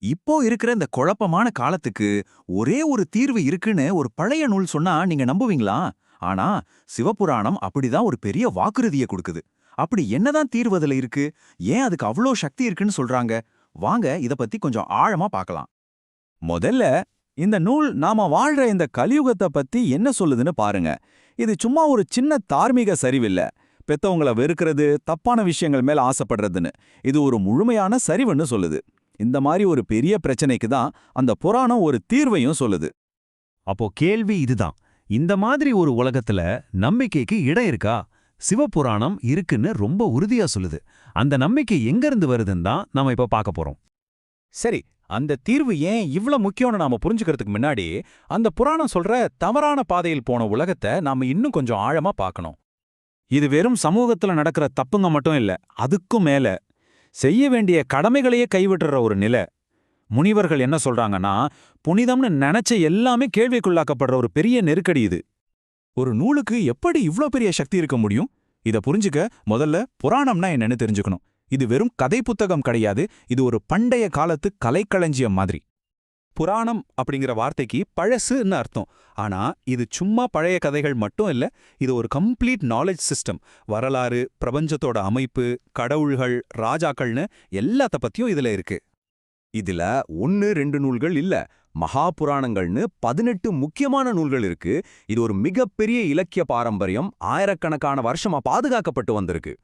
இப்போ இருக்கிற இந்த குழப்பமான காலத்துக்கு ஒரே ஒரு தீர்வு இருக்குன்னு ஒரு பழைய நூல் சொன்னா நீங்க நம்புவீங்களா? ஆனா சிவபுராணம் அப்படிதான் ஒரு பெரிய வாக்குறுதியை கொடுக்குது. அப்படி என்னதான் தீர்வு அதுல இருக்கு? ஏன் அதுக்கு அவ்ளோ சக்தி இருக்குன்னு சொல்றாங்க? வாங்க இத பத்தி கொஞ்சம் ஆழமா பார்க்கலாம். முதல்ல இந்த நூல் நாம வாழ்ற இந்த கலியுகத்தை பத்தி என்ன சொல்லுதுன்னு பாருங்க. இது சும்மா ஒரு சின்ன தார்மீக சரிவில்ல. பெத்தவங்கள வெறுக்கிறது, தப்பான விஷயங்கள் மேல ஆசைப்படுறதுன்னு. இது ஒரு முழுமையான சரிவுன்னு சொல்லுது. இந்த மாதிரி ஒரு பெரிய பிரச்சனைக்கு தான் அந்த புராணம் ஒரு தீர்வையும் சொல்லுது. அப்போ கேள்வி இதுதான். இந்த மாதிரி ஒரு உலகத்துல நம்பிக்கைக்கு இடம் இருக்கா? சிவபுராணம் இருக்குன்னு ரொம்ப உறுதியா சொல்லுது. அந்த நம்பிக்கை எங்கிருந்து வருதுன்னு தான் நாம இப்ப பார்க்க போறோம். சரி, அந்த தீர்வு ஏன் இவ்ளோ முக்கியம்னு நாம புரிஞ்சுக்கிறதுக்கு முன்னாடி, அந்த புராணம் சொல்ற தவறான பாதையில் போன உலகத்தை நாம இன்னும் கொஞ்சம் ஆழமா பார்க்கணும். இது வெறும் சமூகத்துல நடக்கிற தப்புங்க மட்டும் இல்ல, அதுக்கும் மேல செய்ய வேண்டிய கடமைகளையே கைவிட்டுற ஒரு நிலை. முனிவர்கள் என்ன சொல்றாங்கன்னா, புனிதம்னு நினைச்ச எல்லாமே கேள்விக்குள்ளாக்கப்படுற ஒரு பெரிய நெருக்கடி இது. ஒரு நூலுக்கு எப்படி இவ்ளோ பெரிய சக்தி இருக்க முடியும்? இத புரிஞ்சுக்க முதல்ல புராணம்னா என்னன்னு தெரிஞ்சுக்கணும். இது வெறும் கதை புத்தகம் கிடையாது, இது ஒரு பண்டைய காலத்து கலைக்களஞ்சியம் மாதிரி. புராணம் அப்படிங்கிற வார்த்தைக்கு பழசுன்னு அர்த்தம். ஆனா இது சும்மா பழைய கதைகள் மட்டும் இல்ல, இது ஒரு கம்ப்ளீட் நாலேஜ் சிஸ்டம். வரலாறு, பிரபஞ்சத்தோட அமைப்பு, கடவுள்கள், ராஜாக்கள்னு எல்லாத்த பத்தியும் இதுல இருக்கு. இதுல 1, 2 நூல்கள் இல்ல, மகா புராணங்கள்னு 18 முக்கியமான நூல்கள் இருக்கு. இது ஒரு மிகப்பெரிய இலக்கிய பாரம்பரியம், ஆயிரக்கணக்கான வருஷமா பாதுகாக்கப்பட்டு வந்திருக்கு.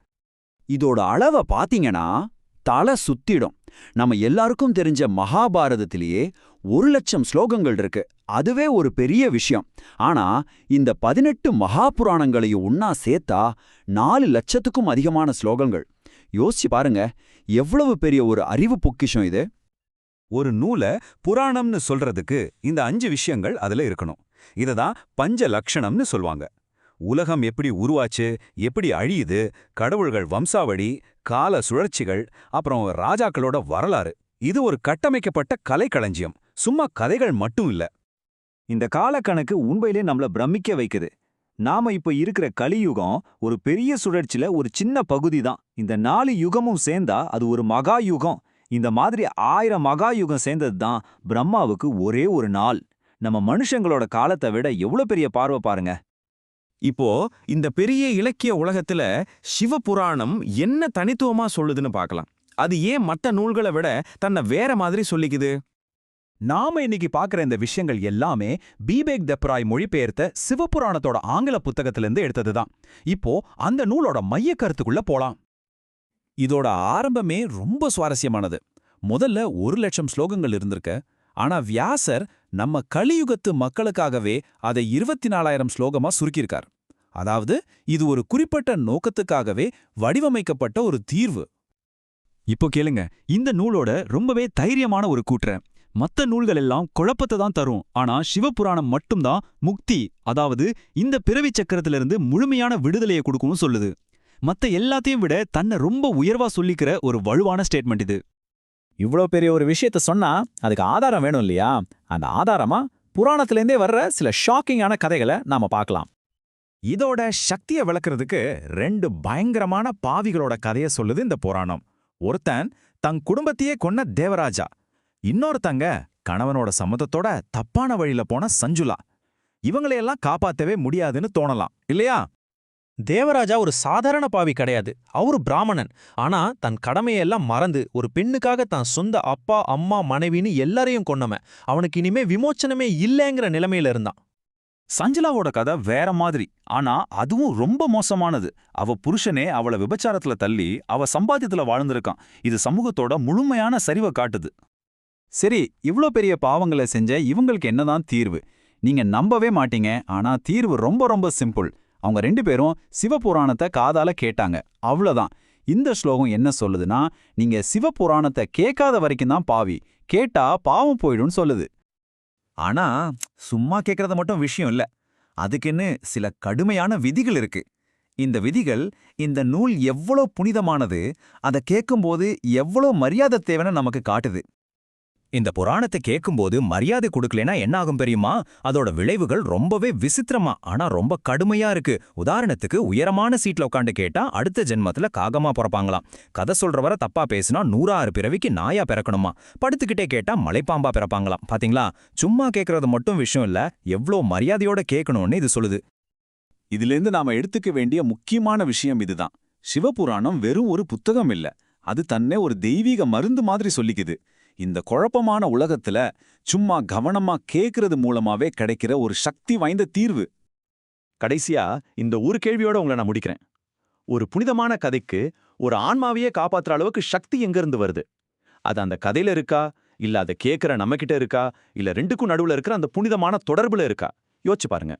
இதோட அளவை பாத்தீங்கன்னா தலை சுத்திடும். நம்ம எல்லாருக்கும் தெரிஞ்ச மகாபாரதத்திலேயே 1,00,000 ஸ்லோகங்கள் இருக்கு. அதுவே ஒரு பெரிய விஷயம். ஆனா இந்த 18 மகா புராணங்களையும் ஒன்னா சேர்த்தா 4,00,000க்கும் அதிகமான ஸ்லோகங்கள். யோசிச்சு பாருங்க, எவ்வளவு பெரிய ஒரு அறிவு பொக்கிஷம் இது. ஒரு நூலை புராணம்னு சொல்றதுக்கு இந்த 5 விஷயங்கள் அதுல இருக்கணும். இததான் பஞ்ச லக்ஷணம்னு சொல்வாங்க. உலகம் எப்படி உருவாச்சு, எப்படி அழியுது, கடவுள்கள் வம்சாவளி, கால சுழற்சிகள், அப்புறம் ராஜாக்களோட வரலாறு. இது ஒரு கட்டமைக்கப்பட்ட கலைக்களஞ்சியம், சும்மா கதைகள் மட்டும் இல்ல. இந்த காலக்கணக்கு உண்மையிலே நம்மள பிரமிக்க வைக்குது. நாம இப்ப இருக்கிற கலியுகம் ஒரு பெரிய சுழற்சியில ஒரு சின்ன பகுதி தான். இந்த 4 யுகமும் சேர்ந்தா அது ஒரு மகா யுகம். இந்த மாதிரி 1000 மகா யுகம் சேர்ந்தது தான் பிரம்மாவுக்கு ஒரே ஒரு நாள். நம்ம மனுஷங்களோட காலத்தை விட எவ்வளவு பெரிய பார்வை பாருங்க. இப்போ இந்த பெரிய இலக்கிய உலகத்துல சிவபுராணம் என்ன தனித்துவமா சொல்லுதுன்னு பார்க்கலாம். அது ஏன் மத்த நூல்களை விட தன்னை வேற மாதிரி சொல்லிக்குது? நாம இன்னைக்கு பார்க்குற இந்த விஷயங்கள் எல்லாமே பீபேக் தெப்ராய் மொழிபெயர்த்த சிவபுராணத்தோட ஆங்கில புத்தகத்திலிருந்து எடுத்ததுதான். இப்போ அந்த நூலோட மைய கருத்துக்குள்ள போலாம். இதோட ஆரம்பமே ரொம்ப சுவாரஸ்யமானது. முதல்ல 1,00,000 ஸ்லோகங்கள் இருந்திருக்க. ஆனா வியாசர் நம்ம கலியுகத்து மக்களுக்காகவே அதை 24,000 ஸ்லோகமா சுருக்கியிருக்கார். அதாவது இது ஒரு குறிப்பிட்ட நோக்கத்துக்காகவே வடிவமைக்கப்பட்ட ஒரு தீர்வு. இப்போ கேளுங்க, இந்த நூலோட ரொம்பவே தைரியமான ஒரு கூற்ற. மத்த நூல்கள் எல்லாம் குழப்பத்தை தான் தரும், ஆனா சிவபுராணம் மட்டும்தான் முக்தி, அதாவது இந்த பிறவி சக்கரத்திலிருந்து முழுமையான விடுதலையை கொடுக்கும்னு சொல்லுது. மத்த எல்லாத்தையும் விட தன்னை ரொம்ப உயர்வா சொல்லிக்கிற ஒரு வலுவான ஸ்டேட்மெண்ட் இது. இவ்வளோ பெரிய ஒரு விஷயத்த சொன்னா அதுக்கு ஆதாரம் வேணும் இல்லையா? அந்த ஆதாரமா புராணத்திலேருந்தே வர்ற சில ஷாக்கிங்கான கதைகளை நாம பார்க்கலாம். இதோட சக்தியை விளக்குறதுக்கு 2 பயங்கரமான பாவிகளோட கதையை சொல்லுது இந்த புராணம். ஒருத்தன் தன் குடும்பத்தையே கொன்ன தேவராஜா, இன்னொருத்தங்க கணவனோட சம்மதத்தோட தப்பான வழியில போன சஞ்சுலா. இவங்களையெல்லாம் காப்பாத்தவே முடியாதுன்னு தோணலாம் இல்லையா? தேவராஜா ஒரு சாதாரண பாவி கிடையாது. அவரு பிராமணன். ஆனா தன் கடமையெல்லாம் மறந்து ஒரு பெண்ணுக்காக தான் சொந்த அப்பா, அம்மா, மனைவின்னு எல்லாரையும் கொன்னவன். அவனுக்கு இனிமே விமோச்சனமே இல்லைங்கிற நிலைமையில இருந்தான். சஞ்சலாவோட கதை வேற மாதிரி, ஆனா அதுவும் ரொம்ப மோசமானது. அவ புருஷனே அவளை விபச்சாரத்துல தள்ளி அவ சம்பாத்தியத்துல வாழ்ந்திருக்கான். இது சமூகத்தோட முழுமையான சரிவை காட்டுது. சரி, இவ்ளோ பெரிய பாவங்களை செஞ்ச இவங்களுக்கு என்னதான் தீர்வு? நீங்க நம்பவே மாட்டீங்க, ஆனா தீர்வு ரொம்ப ரொம்ப சிம்பிள். அவங்க 2 பேரும் சிவபுராணத்தை காதால கேட்டாங்க, அவ்வளவுதான். இந்த ஸ்லோகம் என்ன சொல்லுதுன்னா, நீங்க சிவபுராணத்தை கேட்காத வரைக்கும் தான் பாவி, கேட்டா பாவம் போயிடும்னு சொல்லுது. ஆனா சும்மா கேட்கறது மட்டும் விஷயம் இல்ல, அதுக்குன்னு சில கடுமையான விதிகள் இருக்கு. இந்த விதிகள் இந்த நூல் எவ்வளோ புனிதமானது, அதை கேட்கும்போது எவ்வளோ மரியாதை தேவைன்னு நமக்கு காட்டுது. இந்த புராணத்தை கேட்கும்போது மரியாதை கொடுக்கலனா என்ன ஆகும் தெரியுமா? அதோட விளைவுகள் ரொம்பவே விசித்திரமா ஆனா ரொம்ப கடுமையா இருக்கு. உதாரணத்துக்கு உயரமான சீட்ல உட்காந்து கேட்டா அடுத்த ஜென்மத்துல காகமா பிறப்பாங்களாம். கதை சொல்றவரை தப்பா பேசினா 106 பிறவிக்கு நாயா பிறக்கணுமா. படுத்துக்கிட்டே கேட்டா மலைப்பாம்பா பிறப்பாங்களாம். பாத்தீங்களா? சும்மா கேட்கறது மட்டும் விஷயம் இல்ல, எவ்ளோ மரியாதையோட கேட்கணும்னு இது சொல்லுது. இதிலிருந்து நாம எடுத்துக்க வேண்டிய முக்கியமான விஷயம் இதுதான். சிவபுராணம் வெறும் ஒரு புத்தகம் இல்ல, அது தன்னை ஒரு தெய்வீக மருந்து மாதிரி சொல்லிக்குது. இந்த குழப்பமான உலகத்துல சும்மா கவனமா கேக்குறது மூலமாவே கிடைக்கிற ஒரு சக்தி வாய்ந்த தீர்வு. கடைசியா இந்த ஒரு கேள்வியோட உங்களை நான் முடிக்கிறேன். ஒரு புனிதமான கதைக்கு ஒரு ஆன்மாவையே காப்பாத்துற அளவுக்கு சக்தி எங்கிருந்து வருது? அது அந்த கதையில இருக்கா, இல்ல அதை கேட்கிற நம்ம கிட்ட இருக்கா, இல்ல ரெண்டுக்கும் நடுவுல இருக்கிற அந்த புனிதமான தொடர்புல இருக்கா? யோசிச்சு பாருங்க.